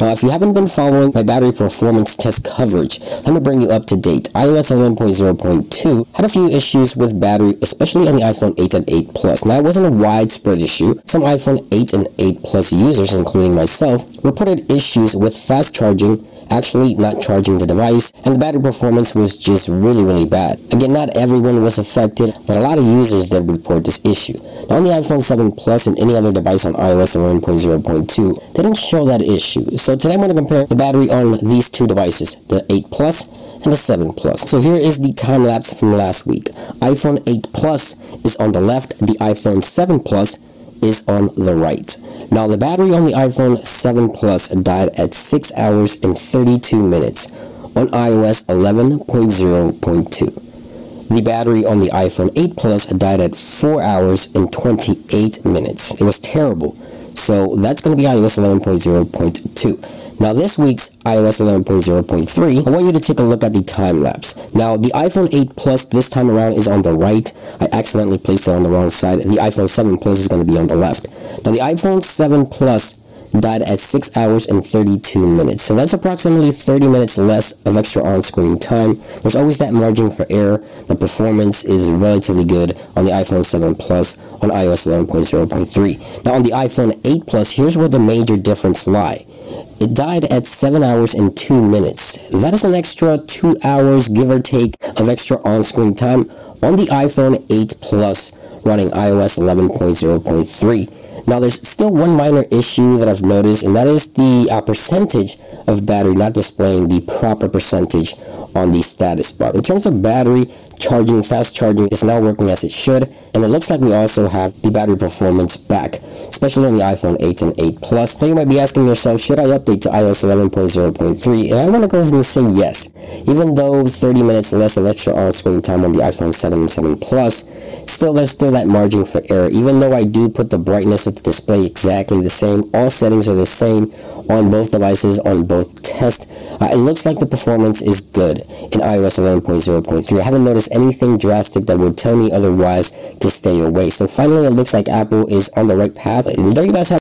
Now, if you haven't been following my battery performance test coverage, let me bring you up to date. iOS 11.0.2 had a few issues with battery, especially on the iPhone 8 and 8 Plus. Now, it wasn't a widespread issue. Some iPhone 8 and 8 Plus users, including myself, reported issues with fast charging, actually not charging the device, and the battery performance was just really bad. Again, not everyone was affected, but a lot of users did report this issue. Now, on the iPhone 7 Plus and any other device on iOS 11.0.2, they didn't show that issue. So today I'm going to compare the battery on these two devices, the 8 Plus and the 7 Plus. So here is the time lapse from last week. iPhone 8 Plus is on the left, the iPhone 7 Plus is on the right. Now, the battery on the iPhone 7 Plus died at 6 hours and 32 minutes on iOS 11.0.2. The battery on the iPhone 8 Plus died at 4 hours and 28 minutes. It was terrible. So that's going to be iOS 11.0.2. Now, this week's iOS 11.0.3, I want you to take a look at the time lapse. Now, the iPhone 8 Plus this time around is on the right. I accidentally placed it on the wrong side. The iPhone 7 Plus is going to be on the left. Now, the iPhone 7 Plus died at 6 hours and 32 minutes. So that's approximately 30 minutes less of extra on-screen time. There's always that margin for error. The performance is relatively good on the iPhone 7 Plus on iOS 11.0.3. Now, on the iPhone 8 Plus, here's where the major difference lies. It died at 7 hours and 2 minutes. That is an extra 2 hours, give or take, of extra on-screen time on the iPhone 8 Plus running iOS 11.0.3. Now, there's still one minor issue that I've noticed, and that is the percentage of battery not displaying the proper percentage on the status bar. In terms of battery charging, fast charging is now working as it should, and it looks like we also have the battery performance back, especially on the iPhone 8 and 8 Plus. Now, you might be asking yourself, should I update to iOS 11.0.3? And I want to go ahead and say yes. Even though 30 minutes less of extra on-screen time on the iPhone 7 and 7 Plus, there's still that margin for error. Even though I do put the brightness of the display exactly the same, all settings are the same on both devices, on both tests, it looks like the performance is good in iOS 11.0.3. I haven't noticed anything drastic that would tell me otherwise to stay away. So finally, it looks like Apple is on the right path. And there you guys have